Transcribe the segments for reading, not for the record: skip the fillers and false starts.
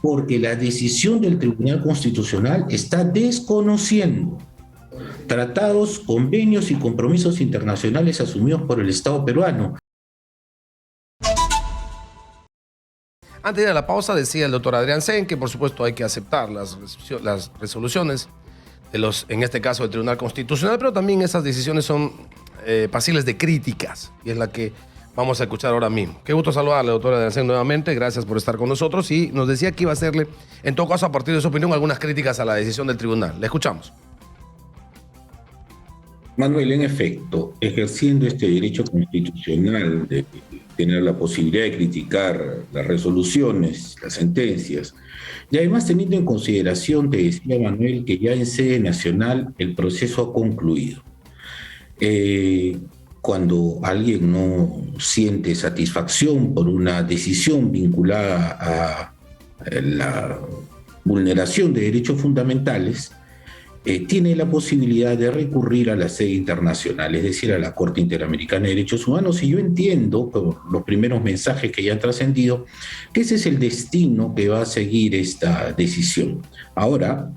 porque la decisión del Tribunal Constitucional está desconociendo tratados, convenios y compromisos internacionales asumidos por el Estado peruano. Antes de ir a la pausa, decía el doctor Adrián Sen que por supuesto hay que aceptar las resoluciones de en este caso del Tribunal Constitucional, pero también esas decisiones son pasibles de críticas, y es la que vamos a escuchar ahora mismo. Qué gusto saludarle, doctor Adrián Sen, nuevamente. Gracias por estar con nosotros, y nos decía que iba a hacerle, en todo caso, a partir de su opinión, algunas críticas a la decisión del tribunal. Le escuchamos. Manuel, en efecto, ejerciendo este derecho constitucional de tener la posibilidad de criticar las resoluciones, las sentencias, y además teniendo en consideración, te decía Manuel, que ya en sede nacional el proceso ha concluido. Cuando alguien no siente satisfacción por una decisión vinculada a la vulneración de derechos fundamentales, tiene la posibilidad de recurrir a la sede internacional, es decir, a la Corte Interamericana de Derechos Humanos, y yo entiendo, por los primeros mensajes que ya han trascendido, que ese es el destino que va a seguir esta decisión. Ahora,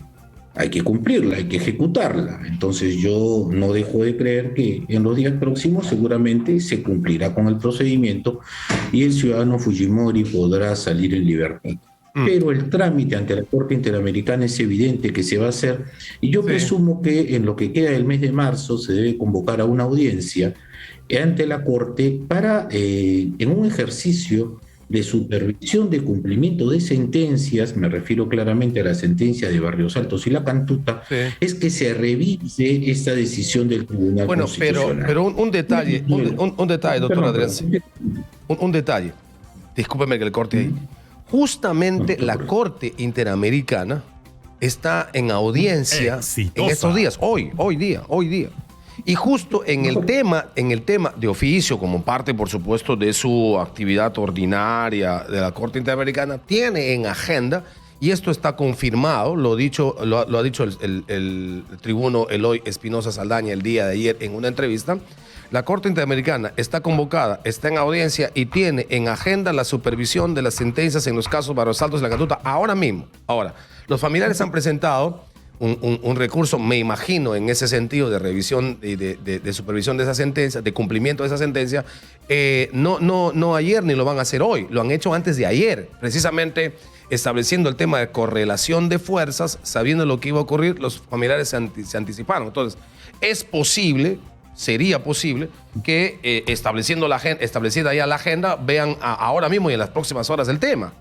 hay que cumplirla, hay que ejecutarla. Entonces yo no dejo de creer que en los días próximos seguramente se cumplirá con el procedimiento y el ciudadano Fujimori podrá salir en libertad. Pero el trámite ante la Corte Interamericana es evidente que se va a hacer, y yo presumo que en lo que queda del mes de marzo se debe convocar a una audiencia ante la Corte para, en un ejercicio de supervisión de cumplimiento de sentencias, me refiero claramente a la sentencia de Barrios Altos y La Cantuta, es que se revise esta decisión del Tribunal Constitucional. Pero un detalle, un detalle, doctor Adrián, un detalle, discúlpeme que le corte ahí. Justamente la Corte Interamericana está en audiencia en estos días, hoy día. Y justo en el tema de oficio, como parte, por supuesto, de su actividad ordinaria de la Corte Interamericana, tiene en agenda, y esto está confirmado, lo ha dicho el tribuno Eloy Espinosa Saldaña el día de ayer en una entrevista. La Corte Interamericana está convocada, está en audiencia y tiene en agenda la supervisión de las sentencias en los casos Barrios Altos y La Cantuta ahora mismo. Ahora, los familiares han presentado un recurso, me imagino, en ese sentido de revisión y de supervisión de esa sentencia, de cumplimiento de esa sentencia, no ayer ni lo van a hacer hoy, lo han hecho antes de ayer, precisamente estableciendo el tema de correlación de fuerzas, sabiendo lo que iba a ocurrir, los familiares se anticiparon. Entonces, es posible, sería posible que establecida ya la agenda, vean ahora mismo y en las próximas horas el tema.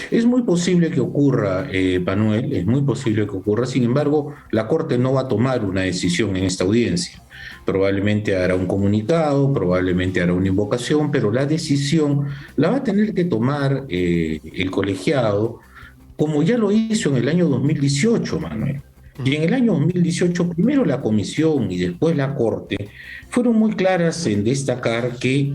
Es muy posible que ocurra, Manuel, es muy posible que ocurra. Sin embargo, la Corte no va a tomar una decisión en esta audiencia. Probablemente hará un comunicado, probablemente hará una invocación, pero la decisión la va a tener que tomar el colegiado, como ya lo hizo en el año 2018, Manuel. Y en el año 2018, primero la Comisión y después la Corte fueron muy claras en destacar que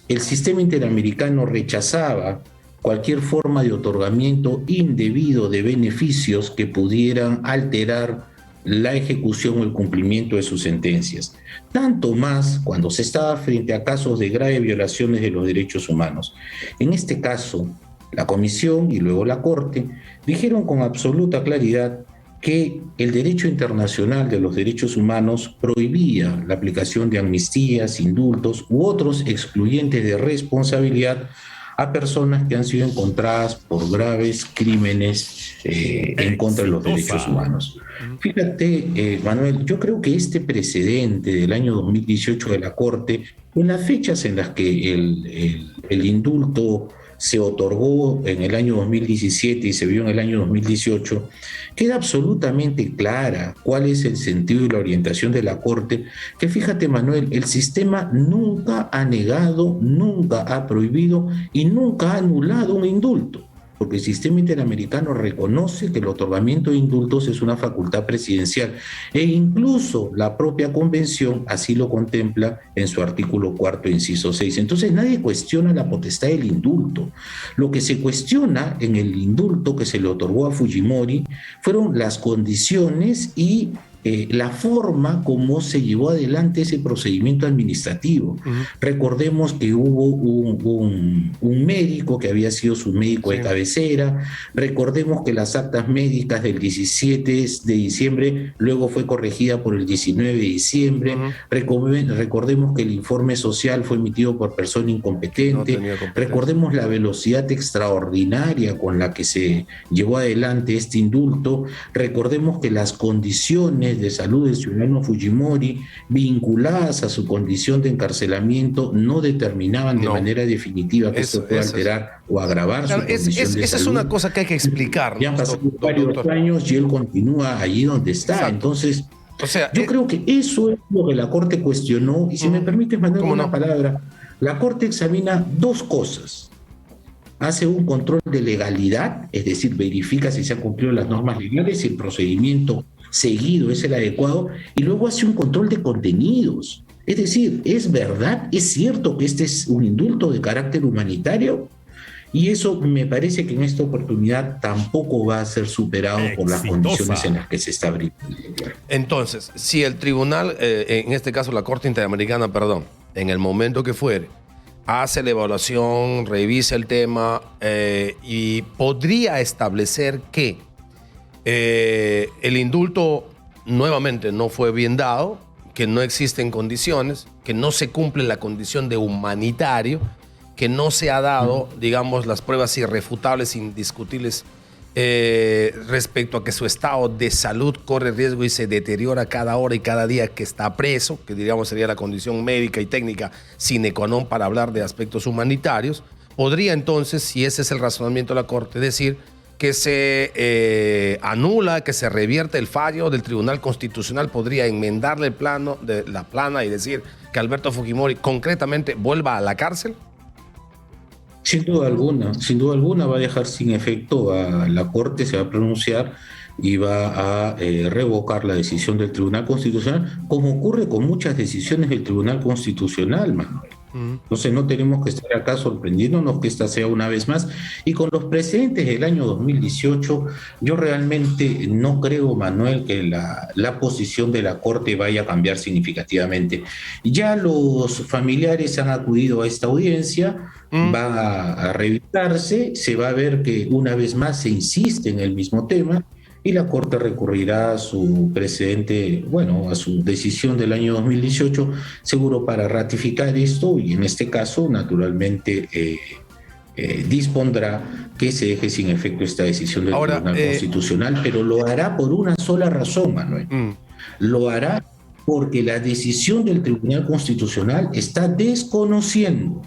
el sistema interamericano rechazaba cualquier forma de otorgamiento indebido de beneficios que pudieran alterar la ejecución o el cumplimiento de sus sentencias. Tanto más cuando se estaba frente a casos de graves violaciones de los derechos humanos. En este caso, la Comisión y luego la Corte dijeron con absoluta claridad que el derecho internacional de los derechos humanos prohibía la aplicación de amnistías, indultos u otros excluyentes de responsabilidad a personas que han sido encontradas por graves crímenes en contra de los derechos humanos. Fíjate, Manuel, yo creo que este precedente del año 2018 de la Corte, en las fechas en las que el indulto se otorgó en el año 2017 y se vio en el año 2018, queda absolutamente clara cuál es el sentido y la orientación de la Corte, que fíjate, Manuel, el sistema nunca ha negado, nunca ha prohibido y nunca ha anulado un indulto, porque el sistema interamericano reconoce que el otorgamiento de indultos es una facultad presidencial, e incluso la propia convención así lo contempla en su artículo 4, inciso 6. Entonces nadie cuestiona la potestad del indulto. Lo que se cuestiona en el indulto que se le otorgó a Fujimori fueron las condiciones y la forma como se llevó adelante ese procedimiento administrativo. Recordemos que hubo un médico que había sido su médico de cabecera, recordemos que las actas médicas del 17 de diciembre luego fue corregida por el 19 de diciembre, recordemos que el informe social fue emitido por persona incompetente, recordemos la velocidad extraordinaria con la que se llevó adelante este indulto, recordemos que las condiciones de salud del ciudadano Fujimori vinculadas a su condición de encarcelamiento no determinaban de manera definitiva que esto pueda alterar o agravar su condición de salud. Esa es una cosa que hay que explicar. Ya han pasado varios años y él continúa allí donde está. Exacto. Entonces, yo creo que eso es lo que la Corte cuestionó. Y si me permites, Manuel, una palabra, la Corte examina dos cosas. Hace un control de legalidad, es decir, verifica si se han cumplido las normas legales, si el procedimiento seguido es el adecuado, y luego hace un control de contenidos. Es decir, ¿es verdad, es cierto que este es un indulto de carácter humanitario? Y eso me parece que en esta oportunidad tampoco va a ser superado por las condiciones en las que se está brindando. Entonces, si el tribunal, en este caso la Corte Interamericana, en el momento que fuere, hace la evaluación, revisa el tema y podría establecer que el indulto nuevamente no fue bien dado, que no existen condiciones, que no se cumple la condición de humanitario, que no se ha dado, digamos, las pruebas irrefutables, indiscutibles respecto a que su estado de salud corre riesgo y se deteriora cada hora y cada día que está preso, que diríamos sería la condición médica y técnica sine qua non para hablar de aspectos humanitarios, podría entonces, si ese es el razonamiento de la Corte, decir que se anula, que se revierte el fallo del Tribunal Constitucional, podría enmendarle el plano de la plana y decir que Alberto Fujimori concretamente vuelva a la cárcel. Sin duda alguna va a dejar sin efecto a la Corte, se va a pronunciar y va a revocar la decisión del Tribunal Constitucional, como ocurre con muchas decisiones del Tribunal Constitucional, Manuel. Entonces no tenemos que estar acá sorprendiéndonos que esta sea una vez más. Y con los precedentes del año 2018, yo realmente no creo, Manuel, que la posición de la Corte vaya a cambiar significativamente. Ya los familiares han acudido a esta audiencia, va a revisarse, se va a ver que una vez más se insiste en el mismo tema, y la Corte recurrirá a su precedente, a su decisión del año 2018, seguro para ratificar esto, y en este caso, naturalmente, dispondrá que se deje sin efecto esta decisión del Tribunal Constitucional, pero lo hará por una sola razón, Manuel. Lo hará porque la decisión del Tribunal Constitucional está desconociendo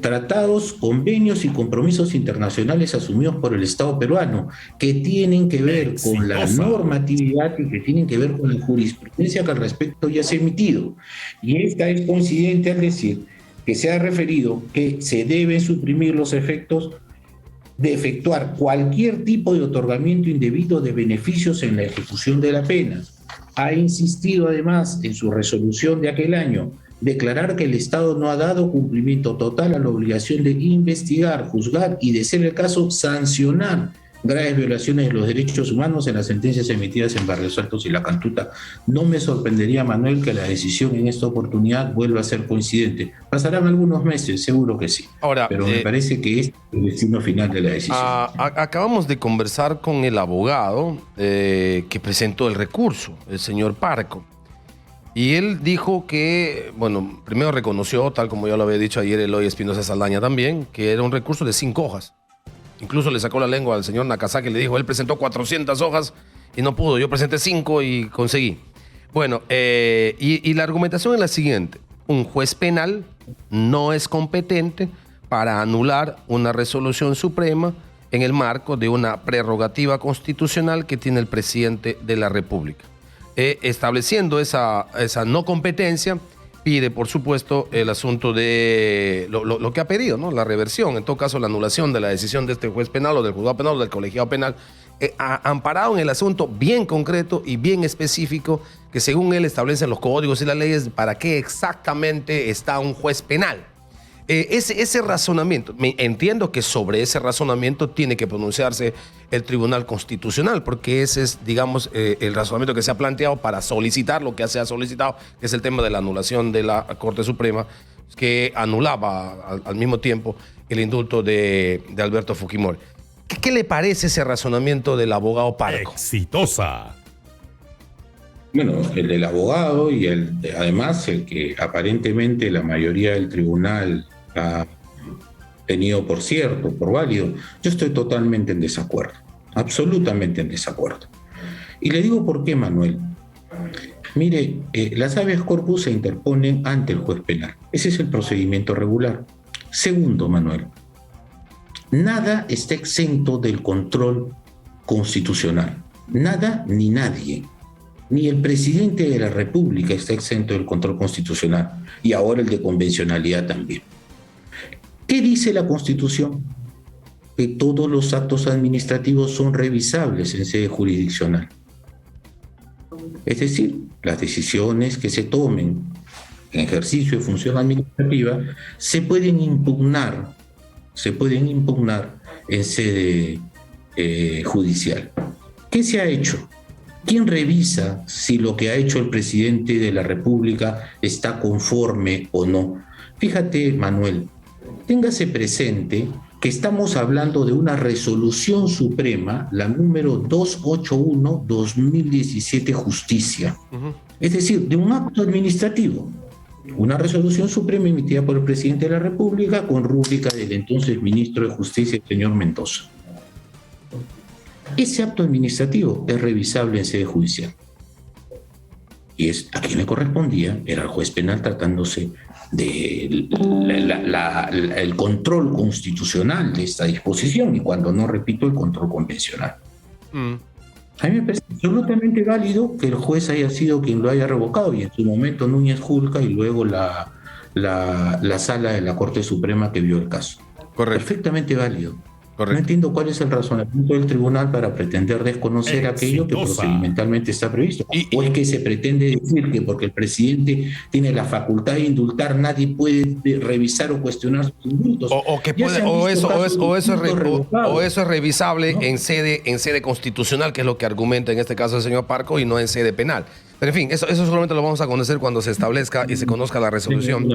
tratados, convenios y compromisos internacionales asumidos por el Estado peruano, que tienen que ver con la normatividad y que tienen que ver con la jurisprudencia que al respecto ya se ha emitido. Y esta es coincidente al decir que se ha referido que se deben suprimir los efectos de efectuar cualquier tipo de otorgamiento indebido de beneficios en la ejecución de la pena. Ha insistido además en su resolución de aquel año declarar que el Estado no ha dado cumplimiento total a la obligación de investigar, juzgar y, de ser el caso, sancionar graves violaciones de los derechos humanos en las sentencias emitidas en Barrios Altos y La Cantuta. No me sorprendería, Manuel, que la decisión en esta oportunidad vuelva a ser coincidente. Pasarán algunos meses, seguro que sí. Pero me parece que es el destino final de la decisión. Acabamos de conversar con el abogado que presentó el recurso, el señor Parco. Y él dijo que, primero reconoció, tal como yo lo había dicho ayer Eloy Espinosa Saldaña también, que era un recurso de 5 hojas. Incluso le sacó la lengua al señor Nakazaki y le dijo, él presentó 400 hojas y no pudo. Yo presenté 5 y conseguí. Y la argumentación es la siguiente. Un juez penal no es competente para anular una resolución suprema en el marco de una prerrogativa constitucional que tiene el presidente de la República. Estableciendo esa no competencia, pide, por supuesto, el asunto de lo que ha pedido, ¿no? La reversión, en todo caso, la anulación de la decisión de este juez penal o del juzgado penal o del colegiado penal, amparado en el asunto bien concreto y bien específico que, según él, establecen los códigos y las leyes para qué exactamente está un juez penal. Ese razonamiento, entiendo que sobre ese razonamiento tiene que pronunciarse el Tribunal Constitucional, porque ese es, digamos, el razonamiento que se ha planteado para solicitar lo que se ha solicitado, que es el tema de la anulación de la Corte Suprema, que anulaba al mismo tiempo el indulto de Alberto Fujimori. ¿Qué le parece ese razonamiento del abogado Parco? Exitosa. Bueno, el del abogado y además el que aparentemente la mayoría del tribunal ha tenido por cierto, por válido, yo estoy totalmente en desacuerdo, absolutamente en desacuerdo. Y le digo por qué, Manuel. Mire, las habeas corpus se interponen ante el juez penal. Ese es el procedimiento regular. Segundo, Manuel, nada está exento del control constitucional. Nada ni nadie. Ni el presidente de la República está exento del control constitucional. Y ahora el de convencionalidad también. ¿Qué dice la Constitución? Que todos los actos administrativos son revisables en sede jurisdiccional. Es decir, las decisiones que se tomen en ejercicio de función administrativa se pueden impugnar en sede judicial. ¿Qué se ha hecho? ¿Quién revisa si lo que ha hecho el presidente de la República está conforme o no? Fíjate, Manuel, téngase presente que estamos hablando de una resolución suprema, la número 281-2017 Justicia. Es decir, de un acto administrativo. Una resolución suprema emitida por el presidente de la República con rúbrica del entonces ministro de Justicia, el señor Mendoza. Ese acto administrativo es revisable en sede judicial. Y a quien le correspondía era el juez penal, tratándose del el control constitucional de esta disposición, y cuando no, repito, el control convencional. A mí me parece absolutamente válido que el juez haya sido quien lo haya revocado, y en su momento Núñez Julca y luego la sala de la Corte Suprema que vio el caso. Correcto. Perfectamente válido. Correcto. No entiendo cuál es el razonamiento del tribunal para pretender desconocer aquello que procedimentalmente está previsto. ¿O es que se pretende decir que porque el presidente tiene la facultad de indultar, nadie puede revisar o cuestionar sus indultos? O eso es revisable, ¿no? en sede constitucional, que es lo que argumenta en este caso el señor Parco, y no en sede penal. Pero en fin, eso solamente lo vamos a conocer cuando se establezca y se conozca la resolución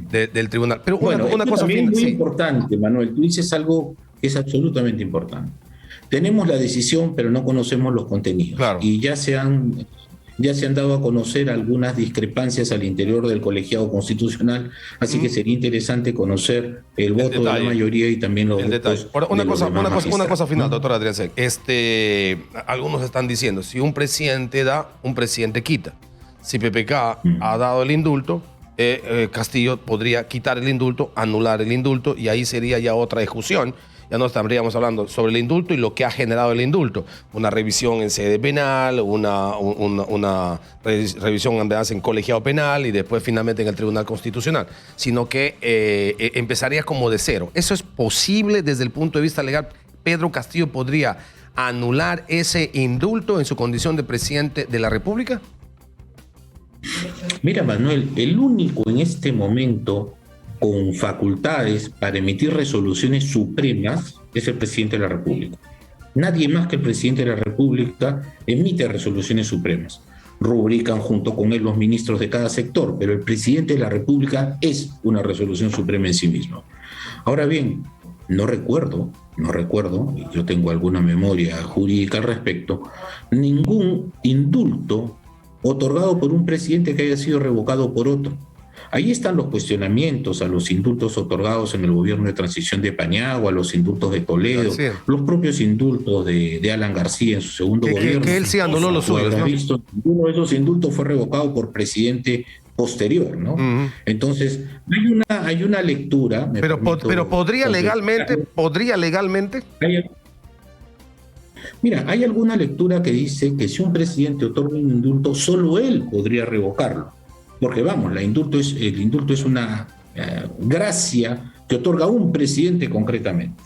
del tribunal. Pero una cosa también es muy importante, Manuel. Tú dices algo que es absolutamente importante. Tenemos la decisión, pero no conocemos los contenidos. Claro. Y ya se han dado a conocer algunas discrepancias al interior del colegiado constitucional, así que sería interesante conocer el voto de la mayoría y también los votos una cosa final, doctora Adrián. Algunos están diciendo, si un presidente da, un presidente quita. Si PPK ha dado el indulto, Castillo podría quitar el indulto, anular el indulto, y ahí sería ya otra discusión. Ya no estaríamos hablando sobre el indulto y lo que ha generado el indulto. Una revisión en sede penal, una revisión en colegiado penal y después finalmente en el Tribunal Constitucional. Sino que empezaría como de cero. ¿Eso es posible desde el punto de vista legal? ¿Pedro Castillo podría anular ese indulto en su condición de presidente de la República? Mira, Manuel, el único en este momento con facultades para emitir resoluciones supremas es el presidente de la República. Nadie más que el presidente de la República emite resoluciones supremas. Rubrican junto con él los ministros de cada sector, pero el presidente de la República es una resolución suprema en sí mismo. Ahora bien, no recuerdo, y yo tengo alguna memoria jurídica al respecto, ningún indulto otorgado por un presidente que haya sido revocado por otro. Ahí están los cuestionamientos a los indultos otorgados en el gobierno de transición de Paniagua, a los indultos de Toledo, los propios indultos de Alan García en su segundo gobierno. Que él sí anuló los suyos, ¿no? Uno de esos indultos fue revocado por presidente posterior, ¿no? Entonces, hay una lectura... Pero podría legalmente... Mira, hay alguna lectura que dice que si un presidente otorga un indulto, solo él podría revocarlo. Porque vamos, el indulto es una gracia que otorga un presidente concretamente.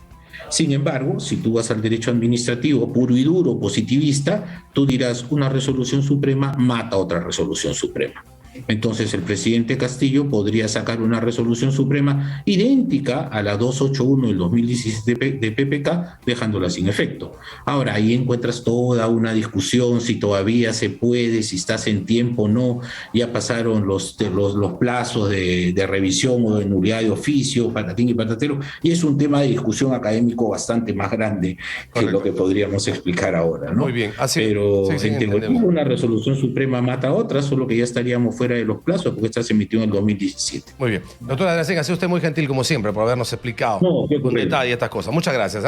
Sin embargo, si tú vas al derecho administrativo puro y duro, positivista, tú dirás una resolución suprema mata otra resolución suprema. Entonces el presidente Castillo podría sacar una resolución suprema idéntica a la 281 del 2017 de PPK, dejándola sin efecto. Ahora, ahí encuentras toda una discusión si todavía se puede, si estás en tiempo o no, ya pasaron los plazos de revisión o de nulidad de oficio, patatín y patatero, y es un tema de discusión académico bastante más grande que lo que podríamos explicar ahora, ¿no? Muy bien, así. Pero en teoría una resolución suprema mata a otra, solo que ya estaríamos fuera de los plazos porque esta se emitió en el 2017. Muy bien. Doctora Dracen, ha sido usted muy gentil como siempre por habernos explicado con detalle estas cosas. Muchas gracias.